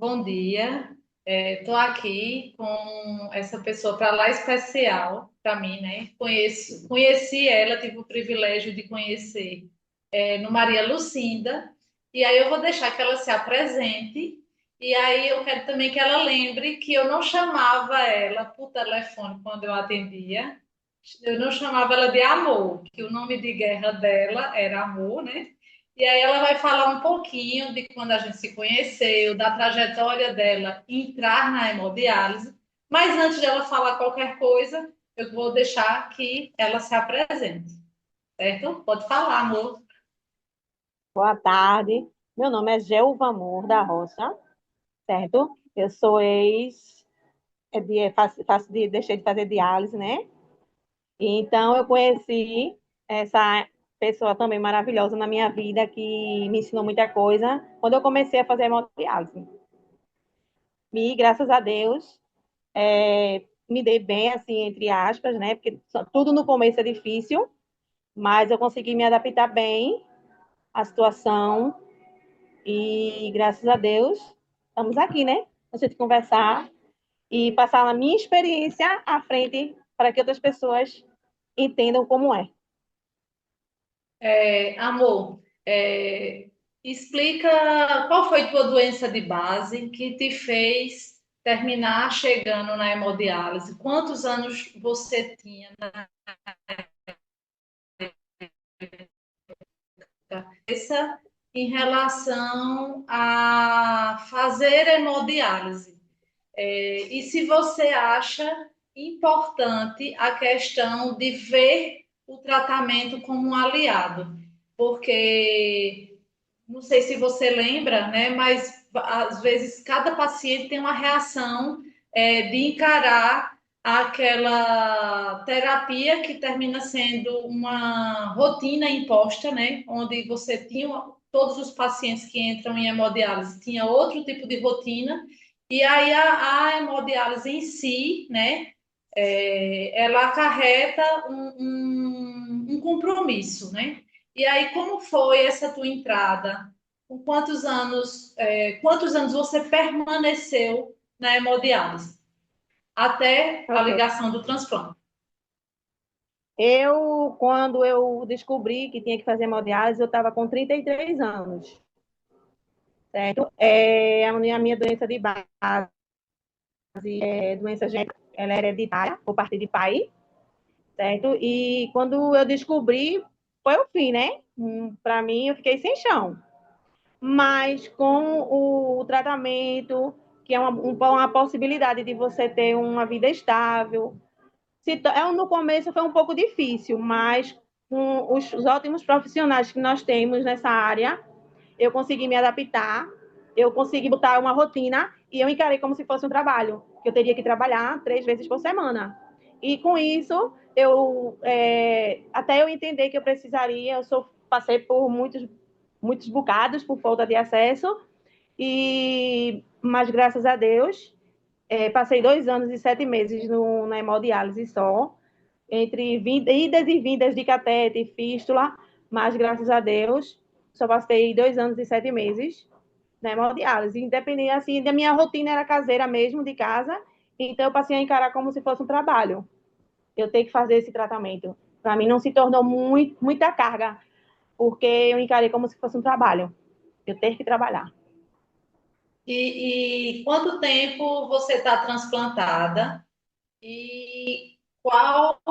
Bom dia. Estou aqui com essa pessoa para lá especial para mim, né? Conheci ela, tive o privilégio de conhecer no Maria Lucinda, e aí eu vou deixar que ela se apresente, e aí eu quero também que ela lembre que eu não chamava ela por telefone quando eu atendia, eu não chamava ela de amor, que o nome de guerra dela era amor, né? E aí ela vai falar um pouquinho de quando a gente se conheceu, da trajetória dela entrar na hemodiálise. Mas antes de ela falar qualquer coisa, eu vou deixar que ela se apresente, certo? Pode falar, amor. Boa tarde. Meu nome é Gelva Amor da Roça, certo? Eu sou deixei de fazer diálise, né? E então eu conheci essa pessoa também maravilhosa na minha vida que me ensinou muita coisa quando eu comecei a fazer hemodiálise. E graças a Deus me dei bem, assim, entre aspas, né? Porque tudo no começo é difícil, mas eu consegui me adaptar bem à situação. E graças a Deus, estamos aqui, né? A gente conversar e passar a minha experiência à frente para que outras pessoas entendam como é. Amor, explica qual foi tua doença de base que te fez terminar chegando na hemodiálise. Quantos anos você tinha na cabeça em relação a fazer hemodiálise? E se você acha importante a questão de ver o tratamento como um aliado, porque não sei se você lembra, né? Mas às vezes cada paciente tem uma reação de encarar aquela terapia que termina sendo uma rotina imposta, né? Onde você tinha todos os pacientes que entram em hemodiálise tinha outro tipo de rotina, e aí a hemodiálise em si, né? Ela acarreta um compromisso, né? E aí, como foi essa tua entrada? Com quantos anos você permaneceu na hemodiálise? Até a Ok. ligação do transplante. Quando eu descobri que tinha que fazer hemodiálise, eu estava com 33 anos, certo? A minha doença de base é doença genética, ela é hereditária, por parte de pai, certo? E quando eu descobri, foi o fim, né? Para mim, eu fiquei sem chão. Mas com o tratamento, que é uma possibilidade de você ter uma vida estável. No começo foi um pouco difícil, mas com os ótimos profissionais que nós temos nessa área, eu consegui me adaptar, eu consegui botar uma rotina e eu encarei como se fosse um trabalho, que eu teria que trabalhar 3 vezes por semana. E com isso, até eu entender que eu precisaria, passei por muitos bocados por falta de acesso, mas graças a Deus, passei 2 anos e 7 meses na hemodiálise só, entre idas e vindas de catete e fístula, mas graças a Deus, só passei 2 anos e 7 meses na hemodiálise. Independente, assim, da minha rotina era caseira mesmo, de casa, então eu passei a encarar como se fosse um trabalho. Eu tenho que fazer esse tratamento. Para mim não se tornou muita carga, porque eu encarei como se fosse um trabalho. Eu tenho que trabalhar. E quanto tempo você está transplantada? E qual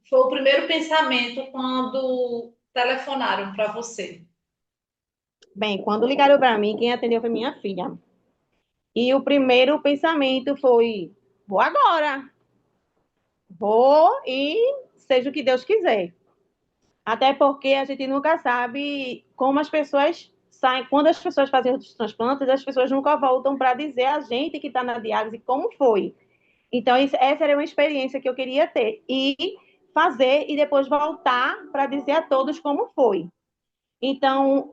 foi o primeiro pensamento quando telefonaram para você? Bem, quando ligaram para mim, quem atendeu foi minha filha. E o primeiro pensamento foi: vou agora, vou e seja o que Deus quiser. Até porque a gente nunca sabe como as pessoas saem. Quando as pessoas fazem os transplantes, as pessoas nunca voltam para dizer a gente que está na diálise como foi. Então, essa era uma experiência que eu queria ter. E fazer e depois voltar para dizer a todos como foi. Então,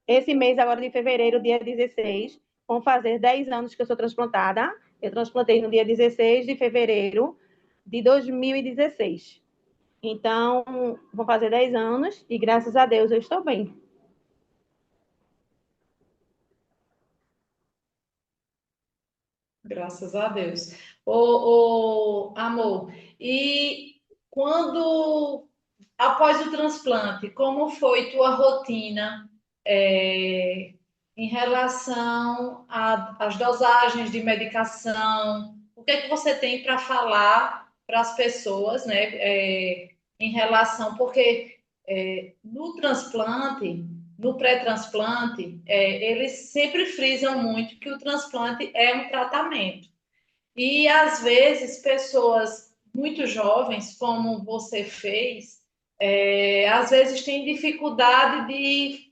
esse mês agora de fevereiro, dia 16, vão fazer 10 anos que eu sou transplantada. Eu transplantei no dia 16 de fevereiro de 2016. Então, vou fazer 10 anos e graças a Deus eu estou bem. Graças a Deus. Amor, e quando, após o transplante, como foi tua rotina, é, em relação às dosagens de medicação? O que é que você tem para falar para as pessoas, né, em relação, porque no transplante, no pré-transplante, eles sempre frisam muito que o transplante é um tratamento. E às vezes pessoas muito jovens, como você fez, às vezes têm dificuldade de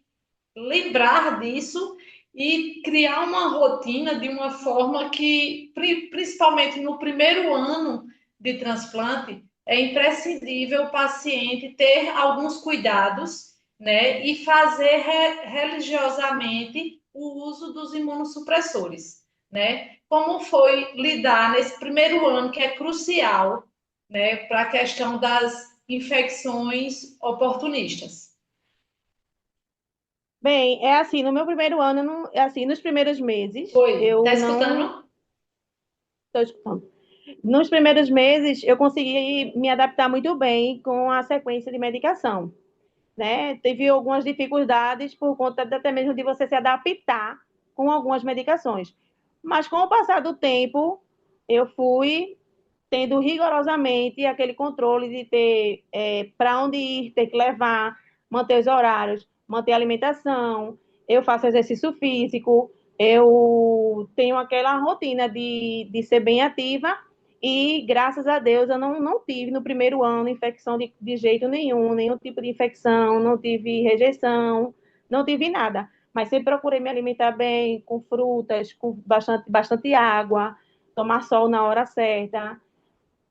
lembrar disso e criar uma rotina de uma forma que, principalmente no primeiro ano de transplante, é imprescindível o paciente ter alguns cuidados, né, e fazer religiosamente o uso dos imunossupressores, né? Como foi lidar nesse primeiro ano, que é crucial, né, para a questão das infecções oportunistas? Bem, é assim, no meu primeiro ano, é assim, nos primeiros meses, Oi, tá eu não escutando? estou escutando. Nos primeiros meses, eu consegui me adaptar muito bem com a sequência de medicação, né? Teve algumas dificuldades por conta até mesmo de você se adaptar com algumas medicações. Mas com o passar do tempo, eu fui tendo rigorosamente aquele controle de ter para onde ir, ter que levar, manter os horários, manter a alimentação. Eu faço exercício físico, eu tenho aquela rotina de ser bem ativa e, graças a Deus, eu não tive no primeiro ano infecção de jeito nenhum, nenhum tipo de infecção, não tive rejeição, não tive nada. Mas sempre procurei me alimentar bem, com frutas, com bastante água, tomar sol na hora certa.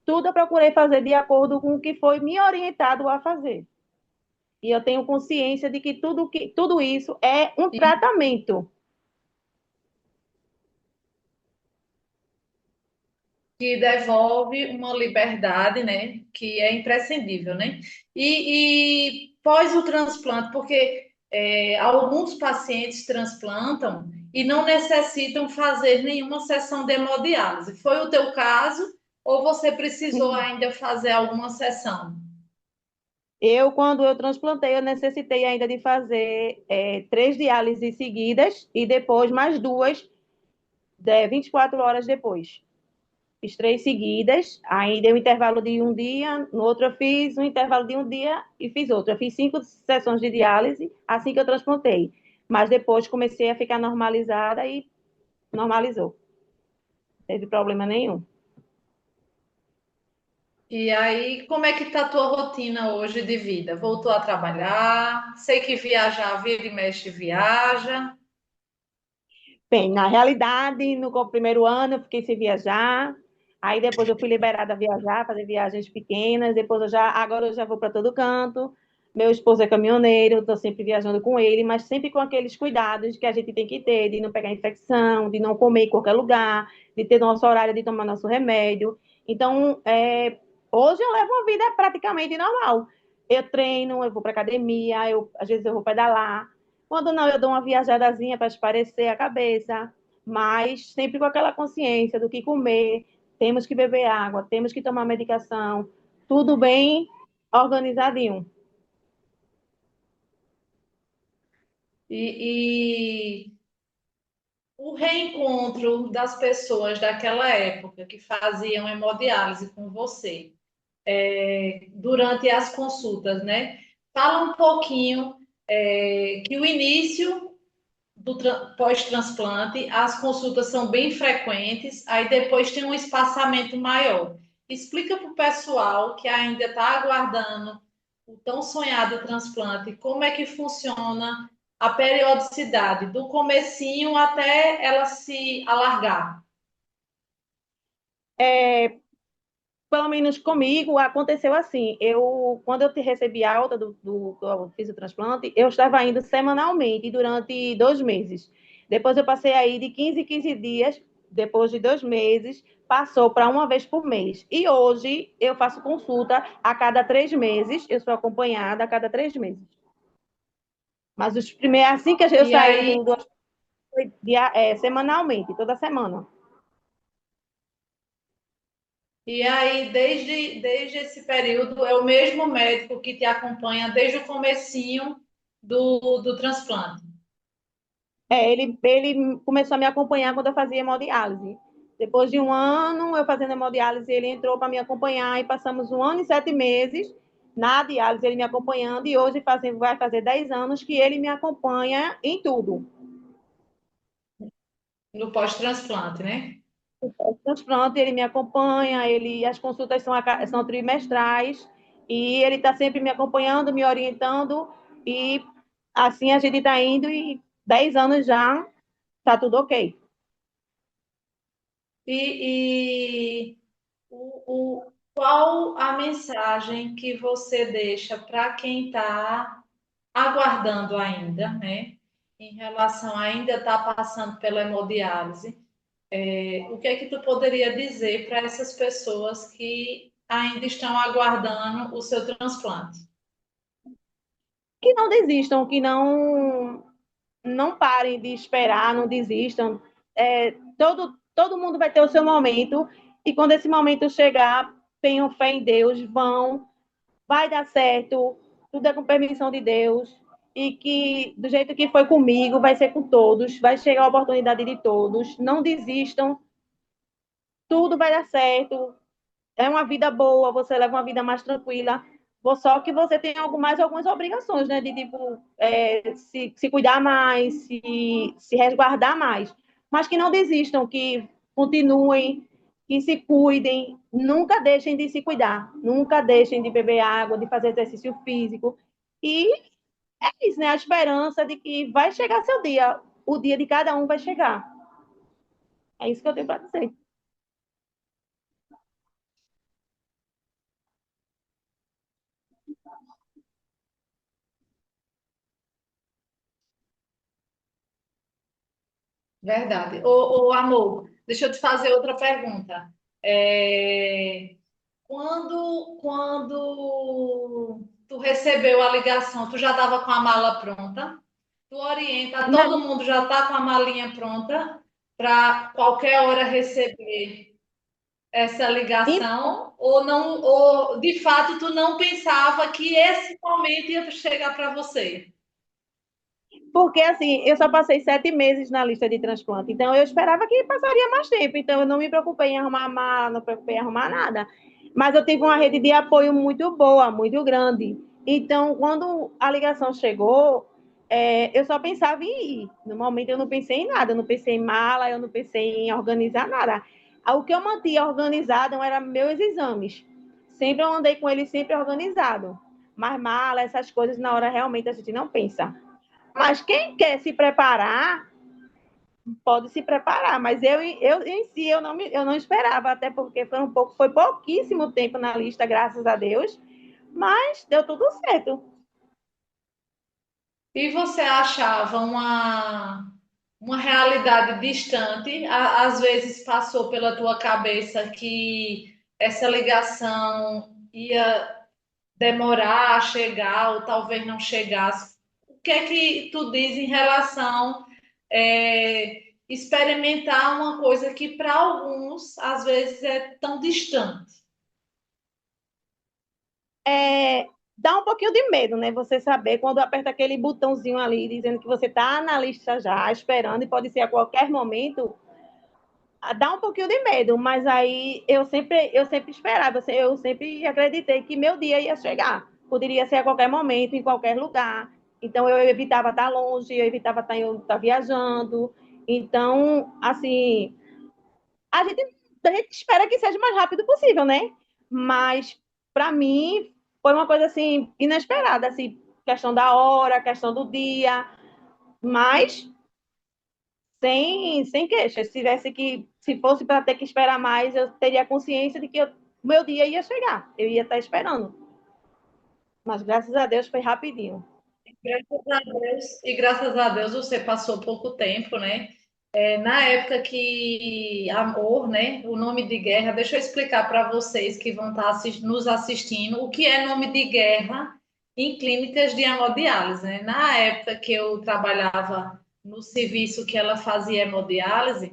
Tudo eu procurei fazer de acordo com o que foi me orientado a fazer. E eu tenho consciência de que tudo isso é um E tratamento. que devolve uma liberdade, né, que é imprescindível, né? E pós o transplante, porque alguns pacientes transplantam e não necessitam fazer nenhuma sessão de hemodiálise. Foi o teu caso ou você precisou ainda fazer alguma sessão? Quando eu transplantei, eu necessitei ainda de fazer 3 diálises seguidas e depois mais duas, 24 horas depois. Fiz 3 seguidas, aí deu um intervalo de um dia, no outro eu fiz um intervalo de um dia e fiz outro. Eu fiz 5 sessões de diálise assim que eu transplantei. Mas depois comecei a ficar normalizada e normalizou. Não teve problema nenhum. E aí, como é que tá a tua rotina hoje de vida? Voltou a trabalhar? Sei que viajar, vira e mexe, viaja. Bem, na realidade, no primeiro ano eu fiquei sem viajar, aí depois eu fui liberada a viajar, fazer viagens pequenas, agora eu já vou para todo canto. Meu esposo é caminhoneiro, estou sempre viajando com ele, mas sempre com aqueles cuidados que a gente tem que ter, de não pegar infecção, de não comer em qualquer lugar, de ter nosso horário de tomar nosso remédio. Então, hoje eu levo uma vida praticamente normal. Eu treino, eu vou para academia, às vezes eu vou pedalar, quando não, eu dou uma viajadazinha para esparecer a cabeça, mas sempre com aquela consciência do que comer, temos que beber água, temos que tomar medicação, tudo bem organizadinho. E o reencontro das pessoas daquela época que faziam hemodiálise com você, durante as consultas, né? Fala um pouquinho que o início do pós-transplante, as consultas são bem frequentes, aí depois tem um espaçamento maior. Explica para o pessoal que ainda está aguardando o tão sonhado transplante, como é que funciona a periodicidade, do comecinho até ela se alargar. É, pelo menos comigo aconteceu assim. Quando eu te recebi a alta eu fiz o transplante, eu estava indo semanalmente durante 2 meses. Depois eu passei aí de 15 em 15 dias, depois de 2 meses, passou para uma vez por mês. E hoje eu faço consulta a cada 3 meses, eu sou acompanhada a cada 3 meses. Mas os primeiros, assim que eu E saí aí, foi semanalmente, toda semana. E aí, desde esse período, é o mesmo médico que te acompanha desde o comecinho do transplante. Ele começou a me acompanhar quando eu fazia hemodiálise. Depois de um ano eu fazendo hemodiálise, ele entrou para me acompanhar e passamos 1 ano e 7 meses na diálise, ele me acompanhando, e hoje vai fazer 10 anos que ele me acompanha em tudo. No pós-transplante, né? O transplante, ele me acompanha, as consultas são trimestrais, e ele está sempre me acompanhando, me orientando, e assim a gente está indo, e 10 anos já está tudo ok. E qual a mensagem que você deixa para quem está aguardando ainda, né? Em relação a ainda estar passando pela hemodiálise, o que é que tu poderia dizer para essas pessoas que ainda estão aguardando o seu transplante? Que não desistam, que não parem de esperar, não desistam. Todo mundo vai ter o seu momento, e quando esse momento chegar, tenham fé em Deus, vai dar certo, tudo é com permissão de Deus, e que do jeito que foi comigo, vai ser com todos, vai chegar a oportunidade de todos. Não desistam, tudo vai dar certo. É uma vida boa, você leva uma vida mais tranquila, só que você tem mais algumas obrigações, né? De tipo, se cuidar mais, se resguardar mais. Mas que não desistam, que continuem, que se cuidem, nunca deixem de se cuidar, nunca deixem de beber água, de fazer exercício físico. E é isso, né? A esperança de que vai chegar seu dia, o dia de cada um vai chegar. É isso que eu tenho para dizer. Verdade. Amor, deixa eu te fazer outra pergunta. Quando tu recebeu a ligação, tu já estava com a mala pronta? Tu orienta, todo Não, mundo já está com a malinha pronta para qualquer hora receber essa ligação? Ou não, ou de fato tu não pensava que esse momento ia chegar para você? porque assim, eu só passei 7 meses na lista de transplante, então eu esperava que passaria mais tempo, então eu não me preocupei em arrumar mala, não me preocupei em arrumar nada. Mas eu tive uma rede de apoio muito boa, muito grande. Então, quando a ligação chegou, eu só pensava em ir. No momento eu não pensei em nada, eu não pensei em mala, eu não pensei em organizar nada. O que eu mantinha organizado eram meus exames. Sempre eu andei com ele sempre organizado. Mas mala, essas coisas, na hora realmente a gente não pensa. Mas quem quer se preparar, pode se preparar. Mas eu em si, eu não esperava, até porque foi pouquíssimo tempo na lista, graças a Deus. Mas deu tudo certo. E você achava uma realidade distante? Às vezes passou pela tua cabeça que essa ligação ia demorar a chegar ou talvez não chegasse. O que é que tu diz em relação experimentar uma coisa que para alguns às vezes é tão distante? É, dá um pouquinho de medo, né? Você saber quando aperta aquele botãozinho ali, dizendo que você está na lista já, esperando, e pode ser a qualquer momento. Dá um pouquinho de medo, mas aí eu sempre esperava, eu sempre acreditei que meu dia ia chegar. Poderia ser a qualquer momento, em qualquer lugar. Então eu evitava estar longe, eu evitava estar viajando. Então, assim, a gente, a gente espera que seja o mais rápido possível, né? Mas para mim foi uma coisa assim inesperada, assim, questão da hora, questão do dia, mas sem queixa. Se fosse para ter que esperar mais, eu teria consciência de que o meu dia ia chegar, eu ia estar esperando. Mas graças a Deus foi rapidinho. Graças a Deus você passou pouco tempo, né? Na época que amor, né? O nome de guerra, deixa eu explicar para vocês que vão estar nos assistindo o que é nome de guerra em clínicas de hemodiálise, né? Na época que eu trabalhava no serviço que ela fazia hemodiálise,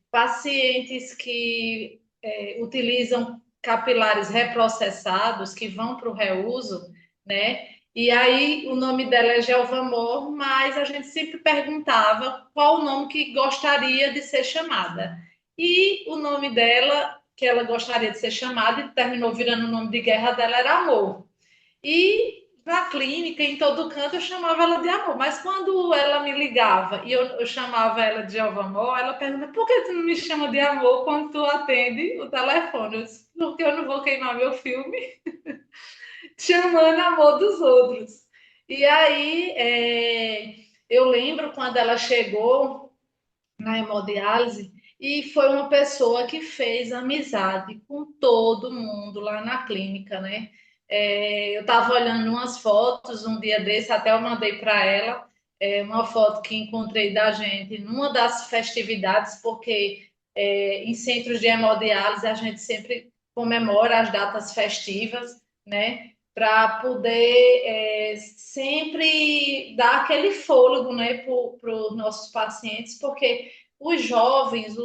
pacientes que utilizam capilares reprocessados que vão para o reuso, né? E aí o nome dela é Gelva Amor, mas a gente sempre perguntava qual o nome que gostaria de ser chamada. E o nome dela, que ela gostaria de ser chamada, e terminou virando o nome de guerra dela, era Amor. E na clínica, em todo canto, eu chamava ela de Amor. Mas quando ela me ligava e eu chamava ela de Alva Amor, ela pergunta: por que tu não me chama de Amor quando tu atende o telefone? Eu disse, porque eu não vou queimar meu filme chamando Amor dos outros. E aí, eu lembro quando ela chegou na hemodiálise e foi uma pessoa que fez amizade com todo mundo lá na clínica, né? Eu estava olhando umas fotos um dia desse, até eu mandei para ela, uma foto que encontrei da gente numa das festividades, porque em centros de hemodiálise a gente sempre comemora as datas festivas, né? Para poder sempre dar aquele fôlego, né, para os nossos pacientes, porque os jovens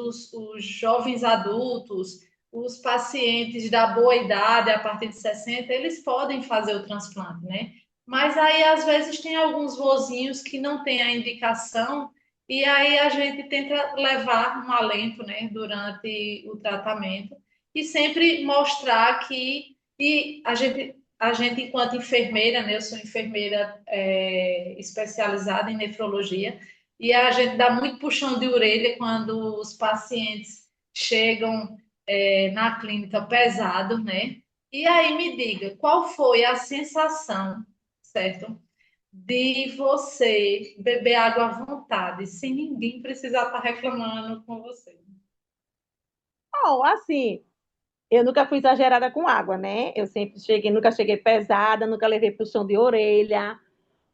adultos, os pacientes da boa idade, a partir de 60, eles podem fazer o transplante, né? Mas aí, às vezes, tem alguns vozinhos que não têm a indicação, e aí a gente tenta levar um alento, né, durante o tratamento, e sempre mostrar que, e a gente enquanto enfermeira, né, eu sou enfermeira especializada em nefrologia, e a gente dá muito puxão de orelha quando os pacientes chegam na clínica pesado, né? E aí me diga, qual foi a sensação, certo? De você beber água à vontade, sem ninguém precisar estar reclamando com você. Bom, assim, eu nunca fui exagerada com água, né? Eu sempre cheguei, nunca cheguei pesada, nunca levei puxão de orelha.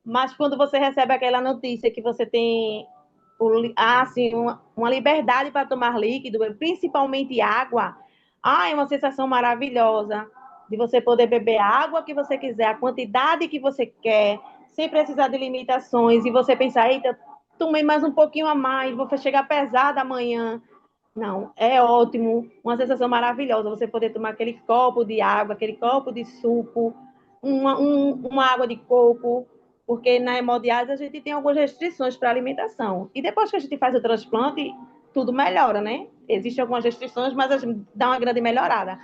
Mas quando você recebe aquela notícia que você tem assim, uma liberdade para tomar líquido, principalmente água, é uma sensação maravilhosa de você poder beber a água que você quiser, a quantidade que você quer, sem precisar de limitações, e você pensar, eita, tomei mais um pouquinho a mais, vou chegar pesada amanhã. Não, é ótimo, uma sensação maravilhosa você poder tomar aquele copo de água, aquele copo de suco, uma água de coco, porque na hemodiálise a gente tem algumas restrições para alimentação. E depois que a gente faz o transplante, tudo melhora, né? Existem algumas restrições, mas a gente dá uma grande melhorada.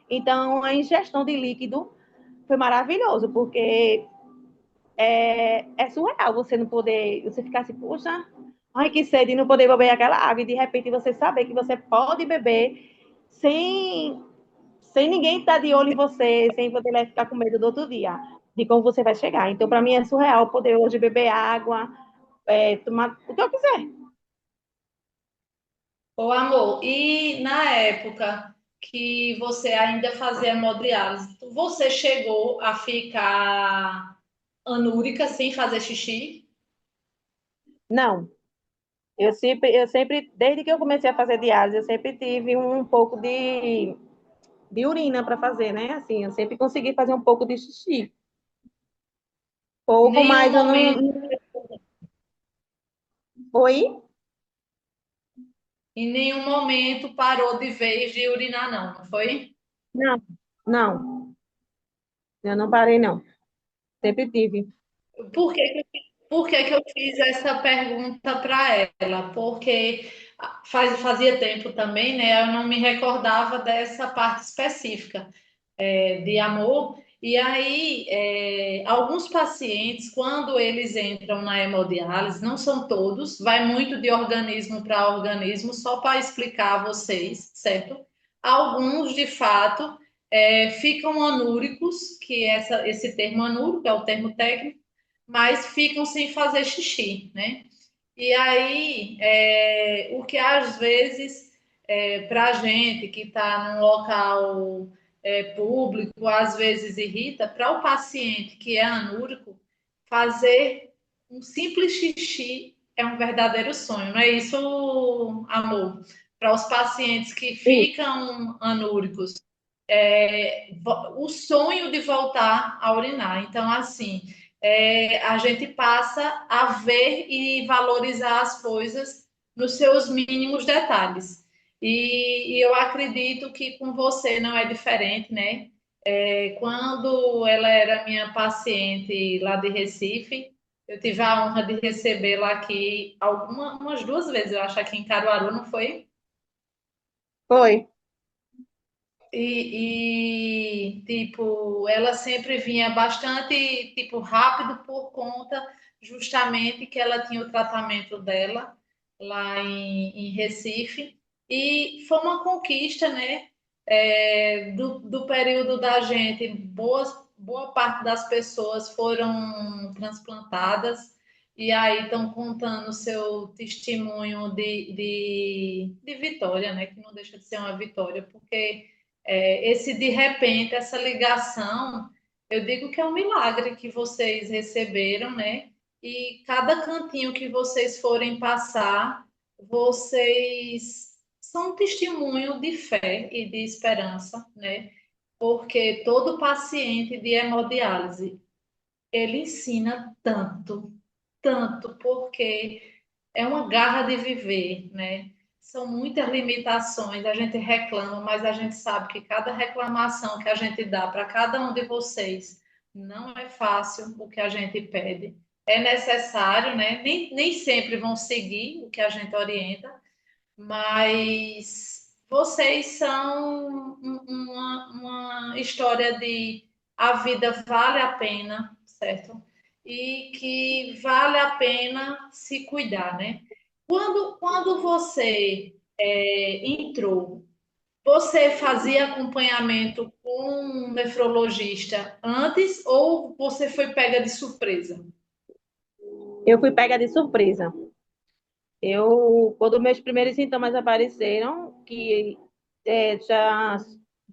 Então, a ingestão de líquido foi maravilhoso, porque é surreal você não poder, você ficar assim, puxa, ai que sede, não poder beber aquela água, e de repente você saber que você pode beber sem, sem ninguém estar de olho em você, sem poder ficar com medo do outro dia, de como você vai chegar. Então, para mim é surreal poder hoje beber água, tomar o que eu quiser. Ô, amor, e na época que você ainda fazia hemodiálise, você chegou a ficar anúrica sem fazer xixi? Não, eu sempre, desde que eu comecei a fazer diálise, eu sempre tive um pouco de urina para fazer, né? Assim, eu sempre consegui fazer um pouco de xixi. Pouco, Nenhum mas eu não. momento, Oi? em nenhum momento parou de vez de urinar, não foi? Não, não, eu não parei, não. Sempre tive. Por que, por que que eu fiz essa pergunta para ela? Porque fazia tempo também, né? Eu não me recordava dessa parte específica de amor. E aí, alguns pacientes, quando eles entram na hemodiálise, não são todos, vai muito de organismo para organismo, só para explicar a vocês, certo? Alguns, de fato, ficam anúricos, que esse termo anúrico é o termo técnico, mas ficam sem fazer xixi, né? E aí, o que às vezes, para a gente que está num local público, às vezes irrita, para o paciente que é anúrico, fazer um simples xixi é um verdadeiro sonho, não é isso, amor? Para os pacientes que Sim. ficam anúricos, o sonho de voltar a urinar. Então, assim, a gente passa a ver e valorizar as coisas nos seus mínimos detalhes. E eu acredito que com você não é diferente, né? Quando ela era minha paciente lá de Recife, eu tive a honra de recebê-la aqui umas 2 vezes, eu acho, aqui em Caruaru, não foi? Foi. Tipo, ela sempre vinha bastante, tipo, rápido por conta justamente que ela tinha o tratamento dela lá em Recife. E foi uma conquista, né? Do período da gente, boa parte das pessoas foram transplantadas e aí estão contando o seu testemunho de vitória, né? Que não deixa de ser uma vitória, porque esse de repente, essa ligação, eu digo que é um milagre que vocês receberam, né? E cada cantinho que vocês forem passar, vocês são um testemunho de fé e de esperança, né? Porque todo paciente de hemodiálise, ele ensina tanto, tanto, porque é uma garra de viver, né? São muitas limitações, a gente reclama, mas a gente sabe que cada reclamação que a gente dá para cada um de vocês não é fácil o que a gente pede. É necessário, né? Nem sempre vão seguir o que a gente orienta, mas vocês são uma história de a vida vale a pena, certo? E que vale a pena se cuidar, né? Quando você entrou, você fazia acompanhamento com um nefrologista antes ou você foi pega de surpresa? Eu fui pega de surpresa. Quando meus primeiros sintomas apareceram, que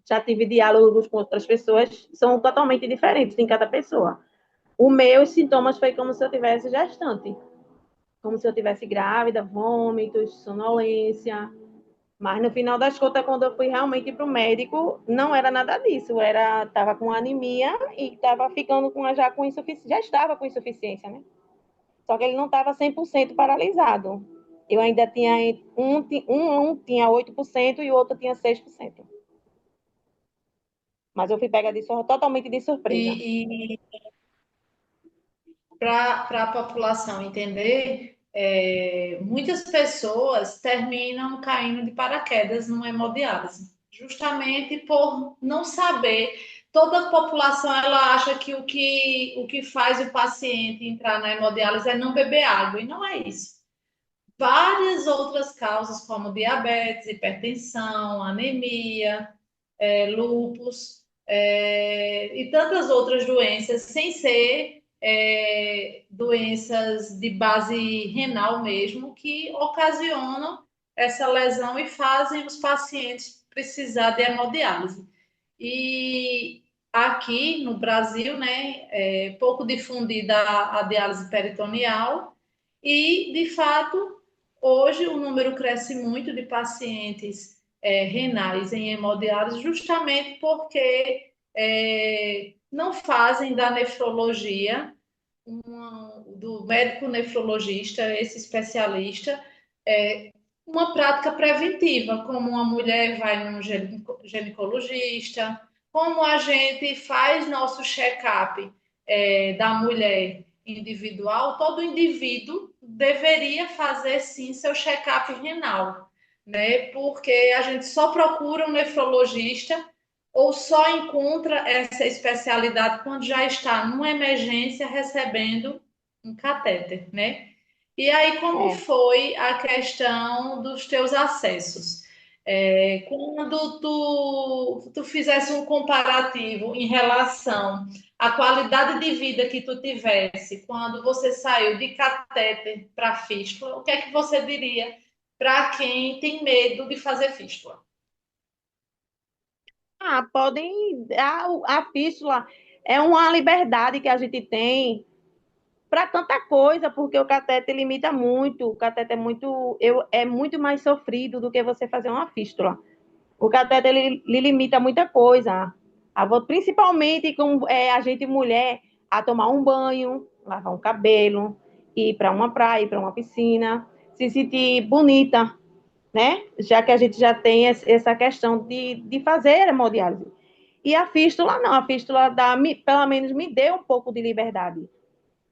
já tive diálogos com outras pessoas, são totalmente diferentes em cada pessoa. Os meus sintomas foi como se eu tivesse gestante, como se eu tivesse grávida, vômitos, sonolência. Mas no final das contas, quando eu fui realmente para o médico, não era nada disso. Estava com anemia e estava ficando já com insuficiência, já estava com insuficiência, né? Só que ele não estava 100% paralisado. Eu ainda tinha um tinha 8% e o outro tinha 6%. Mas eu fui pega totalmente de surpresa. E para a população entender, muitas pessoas terminam caindo de paraquedas numa hemodiálise, justamente por não saber. Toda a população ela acha que o que faz o paciente entrar na hemodiálise é não beber água, e não é isso. Várias outras causas, como diabetes, hipertensão, anemia, lúpus, e tantas outras doenças, sem ser doenças de base renal mesmo, que ocasionam essa lesão e fazem os pacientes precisar de hemodiálise. E aqui no Brasil, né, é pouco difundida a diálise peritoneal e, de fato, hoje o número cresce muito de pacientes renais em hemodiálise, justamente porque não fazem da nefrologia, do médico nefrologista, esse especialista, uma prática preventiva, como uma mulher vai num ginecologista, como a gente faz nosso check-up da mulher individual, todo indivíduo deveria fazer sim seu check-up renal, né? Porque a gente só procura um nefrologista ou só encontra essa especialidade quando já está numa emergência recebendo um catéter, né? E aí, como É. foi a questão dos teus acessos? Quando tu fizesse um comparativo em relação à qualidade de vida que tu tivesse quando você saiu de catéter para fístula, o que é que você diria para quem tem medo de fazer fístula? Podem. A fístula é uma liberdade que a gente tem para tanta coisa, porque o cateter limita muito. O cateter é muito mais sofrido do que você fazer uma fístula. O cateter ele limita muita coisa. Principalmente com a gente mulher a tomar um banho, lavar um cabelo, ir para uma praia, ir para uma piscina, se sentir bonita. né? Já que a gente já tem essa questão de fazer hemodiálise. E a fístula, não, a fístula pelo menos me deu um pouco de liberdade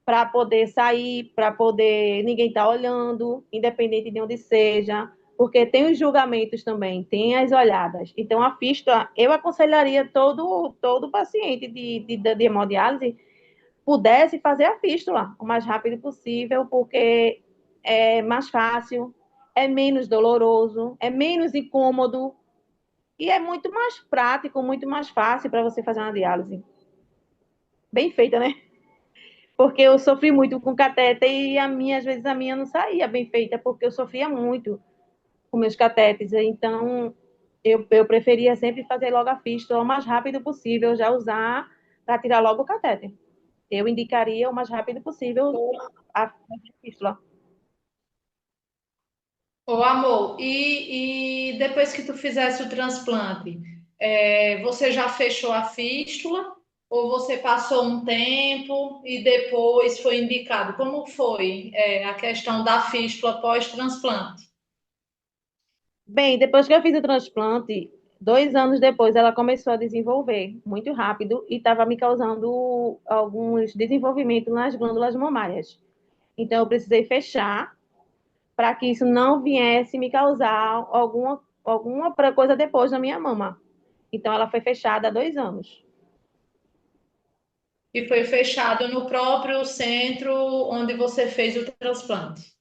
para poder sair, para poder ninguém estar olhando, independente de onde seja, porque tem os julgamentos também, tem as olhadas. Então, a fístula, eu aconselharia todo paciente de hemodiálise pudesse fazer a fístula o mais rápido possível, porque é mais fácil, é menos doloroso, é menos incômodo e é muito mais prático, muito mais fácil para você fazer uma diálise. Bem feita, né? Porque eu sofri muito com catéter e às vezes a minha não saía bem feita, porque eu sofria muito com meus catéteres. Então, eu preferia sempre fazer logo a fístula o mais rápido possível, já usar para tirar logo o catéter. Eu indicaria o mais rápido possível a fístula. Ô, amor, e depois que tu fizesse o transplante, você já fechou a fístula ou você passou um tempo e depois foi indicado? Como foi, a questão da fístula pós-transplante? Bem, depois que eu fiz o transplante, 2 anos depois ela começou a desenvolver muito rápido e estava me causando alguns desenvolvimentos nas glândulas mamárias. Então, eu precisei fechar para que isso não viesse me causar alguma coisa depois na minha mama. Então, ela foi fechada há 2 anos. E foi fechado no próprio centro onde você fez o transplante.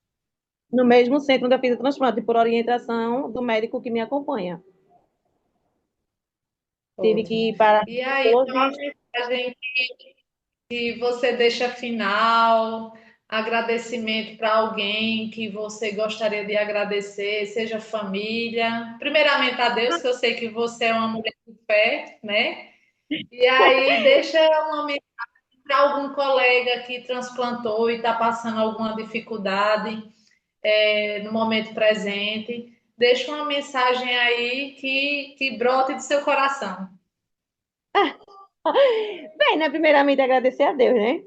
No mesmo centro onde eu fiz o transplante, por orientação do médico que me acompanha. Tive que Ótimo. ir para E aí, qual a todos. mensagem que você deixa final, agradecimento para alguém que você gostaria de agradecer, seja família. Primeiramente a Deus, que eu sei que você é uma mulher de fé, né? E aí deixa uma mensagem para algum colega que transplantou e está passando alguma dificuldade no momento presente. Deixa uma mensagem aí que brote do seu coração. Bem, né? Primeiramente, agradecer a Deus, né?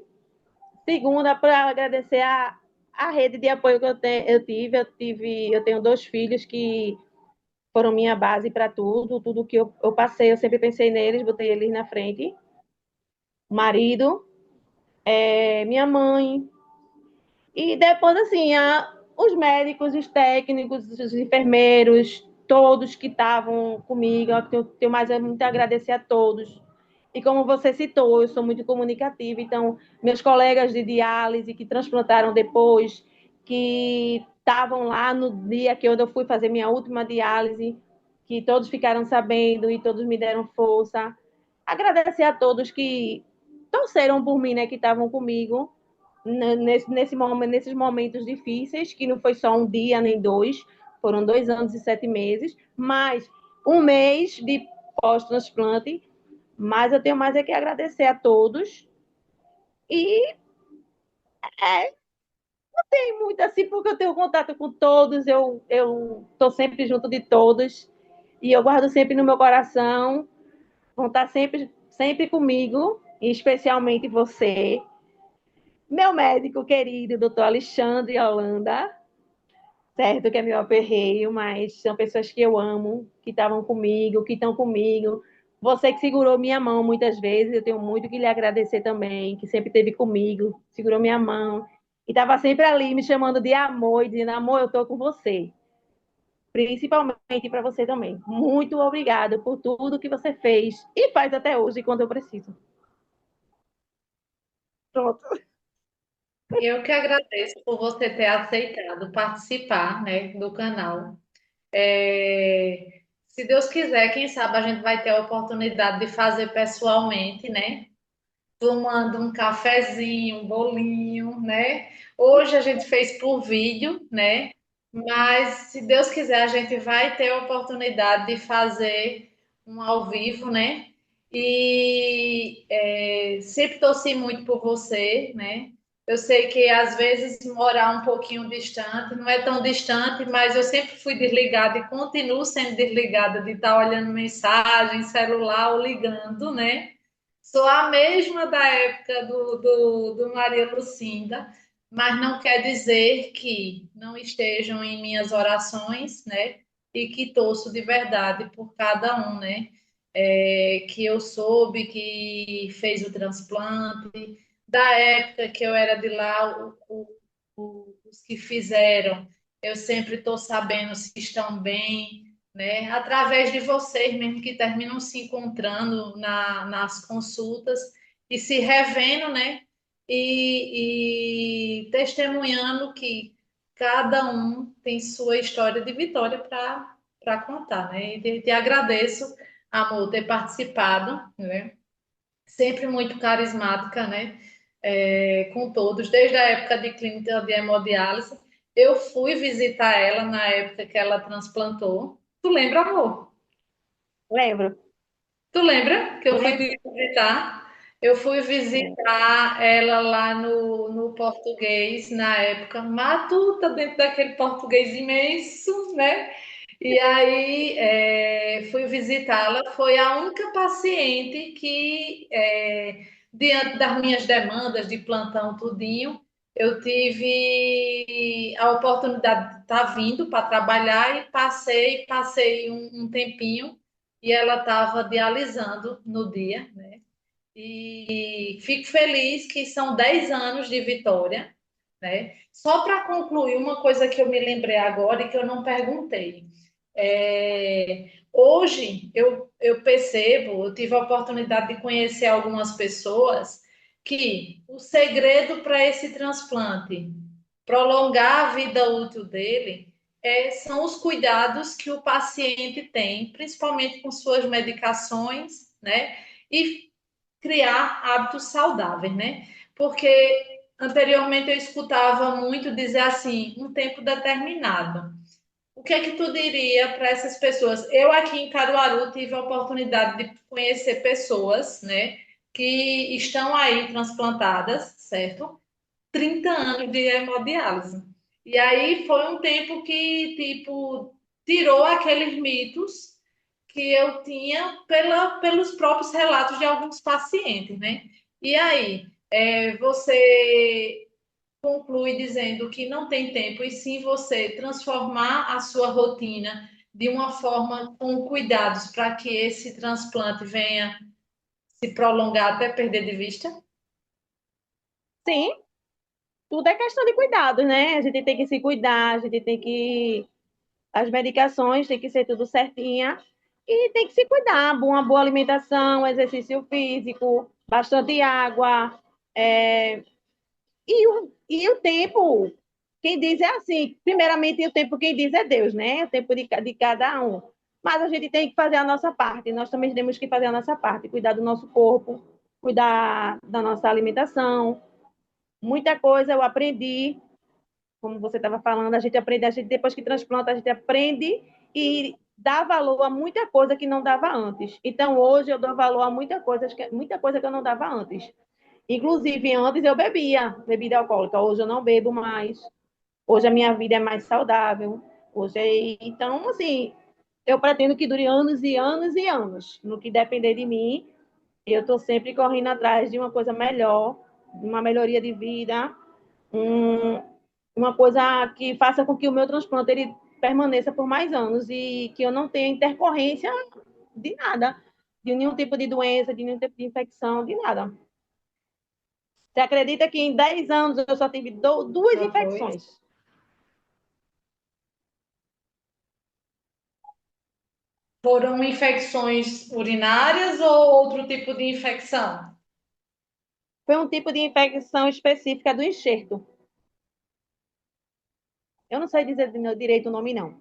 Segunda, para agradecer a rede de apoio que eu tenho 2 filhos que foram minha base para tudo que eu passei, eu sempre pensei neles, botei eles na frente. Marido, minha mãe, e depois, assim, os médicos, os técnicos, os enfermeiros, todos que estavam comigo, eu tenho mais muito a agradecer a todos. E como você citou, eu sou muito comunicativa, então, meus colegas de diálise que transplantaram depois, que estavam lá no dia que eu fui fazer minha última diálise, que todos ficaram sabendo e todos me deram força. Agradecer a todos que torceram por mim, né, que estavam comigo nesses momentos difíceis, que não foi só um dia nem dois, foram 2 anos e 7 meses, mais um mês de pós-transplante. Mas eu tenho mais é que agradecer a todos. E tem muito assim, porque eu tenho contato com todos, eu estou sempre junto de todos. E eu guardo sempre no meu coração, vão estar sempre comigo, e especialmente você, meu médico querido, doutor Alexandre Holanda, certo que é meu aperreio, mas são pessoas que eu amo, que estavam comigo, que estão comigo. Você que segurou minha mão muitas vezes, eu tenho muito que lhe agradecer também, que sempre esteve comigo, segurou minha mão e estava sempre ali me chamando de amor e dizendo: amor, eu estou com você. Principalmente para você também. Muito obrigada por tudo que você fez e faz até hoje quando eu preciso. Pronto. Eu que agradeço por você ter aceitado participar, né, do canal. Se Deus quiser, quem sabe a gente vai ter a oportunidade de fazer pessoalmente, né? Tomando um cafezinho, um bolinho, né? Hoje a gente fez por vídeo, né? Mas se Deus quiser, a gente vai ter a oportunidade de fazer um ao vivo, né? E sempre torci muito por você, né? Eu sei que às vezes morar um pouquinho distante, não é tão distante, mas eu sempre fui desligada e continuo sendo desligada de estar olhando mensagem, celular ou ligando, né? Sou a mesma da época do Maria Lucinda, mas não quer dizer que não estejam em minhas orações, né? e que torço de verdade por cada um, né? Que eu soube que fez o transplante, da época que eu era de lá, os que fizeram, eu sempre estou sabendo se estão bem, né? Através de vocês mesmo que terminam se encontrando nas consultas e se revendo, né? E testemunhando que cada um tem sua história de vitória para contar, né? E te agradeço, amor, ter participado, né? Sempre muito carismática, né? Com todos, desde a época de clínica de hemodiálise. Eu fui visitar ela na época que ela transplantou. Tu lembra, amor? Lembro, Tu lembra que eu fui lembro. visitar? Eu fui visitar ela lá no português na época, matuta dentro daquele português imenso, né? E aí fui visitá-la. Foi a única paciente que, diante das minhas demandas de plantão, tudinho, eu tive a oportunidade de estar vindo para trabalhar e passei um tempinho e ela estava dialisando no dia, né? E fico feliz que são 10 anos de vitória, né? Só para concluir, uma coisa que eu me lembrei agora e que eu não perguntei. Hoje eu percebo, eu tive a oportunidade de conhecer algumas pessoas que o segredo para esse transplante, prolongar a vida útil dele, são os cuidados que o paciente tem, principalmente com suas medicações, né? E criar hábitos saudáveis, né? Porque anteriormente eu escutava muito dizer assim, um tempo determinado. O que é que tu diria para essas pessoas? Eu aqui em Caruaru tive a oportunidade de conhecer pessoas, né, que estão aí transplantadas, certo? 30 anos de hemodiálise. E aí foi um tempo que, tipo, tirou aqueles mitos que eu tinha pelos próprios relatos de alguns pacientes, né? E aí, você conclui dizendo que não tem tempo, e sim você transformar a sua rotina de uma forma com cuidados para que esse transplante venha se prolongar até perder de vista? Sim, tudo é questão de cuidados, né? A gente tem que se cuidar, a gente tem que. As medicações tem que ser tudo certinha e tem que se cuidar. Uma boa alimentação, exercício físico, bastante água. E o tempo, quem diz é assim, primeiramente o tempo quem diz é Deus, né? O tempo de cada um. Mas a gente tem que fazer a nossa parte, nós também temos que fazer a nossa parte, cuidar do nosso corpo, cuidar da nossa alimentação. Muita coisa eu aprendi, como você estava falando, a gente depois que transplanta, a gente aprende e dá valor a muita coisa que não dava antes. Então hoje eu dou valor a muita coisa que eu não dava antes. Inclusive, antes eu bebia bebida alcoólica, hoje eu não bebo mais. Hoje a minha vida é mais saudável. Então, assim, eu pretendo que dure anos e anos e anos. No que depender de mim, eu estou sempre correndo atrás de uma coisa melhor, de uma melhoria de vida, um, uma coisa que faça com que o meu transplante ele permaneça por mais anos e que eu não tenha intercorrência de nada, de nenhum tipo de doença, de nenhum tipo de infecção, de nada. Você acredita que em 10 anos eu só tive duas Já foi. infecções? Foram infecções urinárias ou outro tipo de infecção? Foi um tipo de infecção específica do enxerto. Eu não sei dizer direito o nome, não.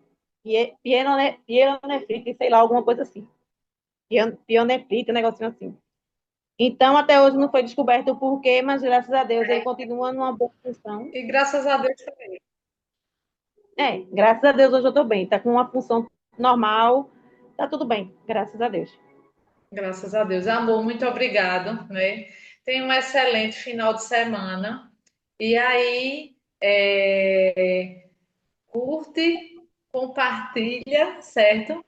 Pielonefrite, sei lá, alguma coisa assim. Pionefrite, um negocinho assim. Então, até hoje não foi descoberto o porquê, mas graças a Deus ele continua numa boa função. E graças a Deus, Graças a Deus hoje eu estou bem. Está com uma função normal, está tudo bem, graças a Deus. graças a Deus. Amor, muito obrigado, né? Tenha um excelente final de semana. E aí, curte, compartilha, certo?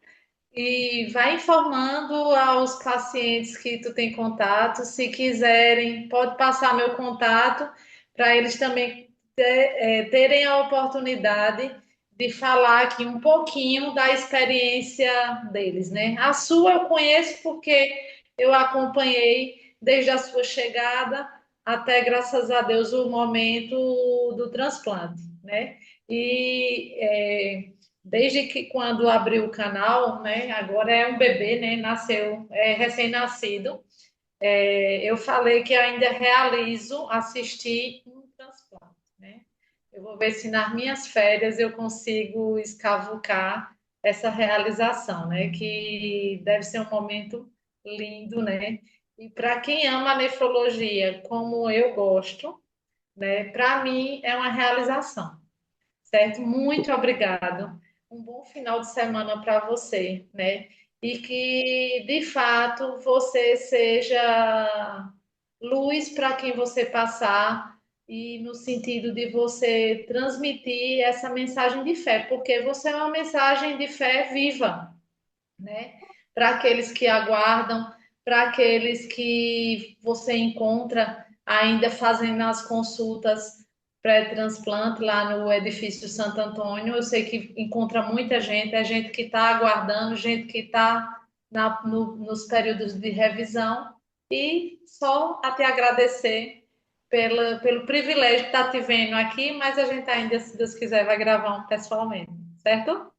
E vai informando aos pacientes que tu tem contato. Se quiserem, pode passar meu contato para eles também terem a oportunidade de falar aqui um pouquinho da experiência deles, né? A sua eu conheço porque eu acompanhei desde a sua chegada até, graças a Deus, o momento do transplante, né? E desde que quando abriu o canal, né? Agora é um bebê, né? Nasceu, é recém-nascido. Eu falei que ainda realizo assistir um transplante, né? Eu vou ver se nas minhas férias eu consigo escavucar essa realização, né? Que deve ser um momento lindo, né? E para quem ama a nefrologia, como eu gosto, né? Para mim é uma realização, certo? Muito obrigado. Um bom final de semana para você, né? E que de fato você seja luz para quem você passar e no sentido de você transmitir essa mensagem de fé, porque você é uma mensagem de fé viva, né? Para aqueles que aguardam, para aqueles que você encontra ainda fazendo as consultas pré-transplante lá no edifício Santo Antônio. Eu sei que encontra muita gente, é gente que está aguardando, gente que está nos períodos de revisão, e só a te agradecer pelo privilégio de estar te vendo aqui, mas a gente ainda, se Deus quiser, vai gravar um pessoalmente, certo?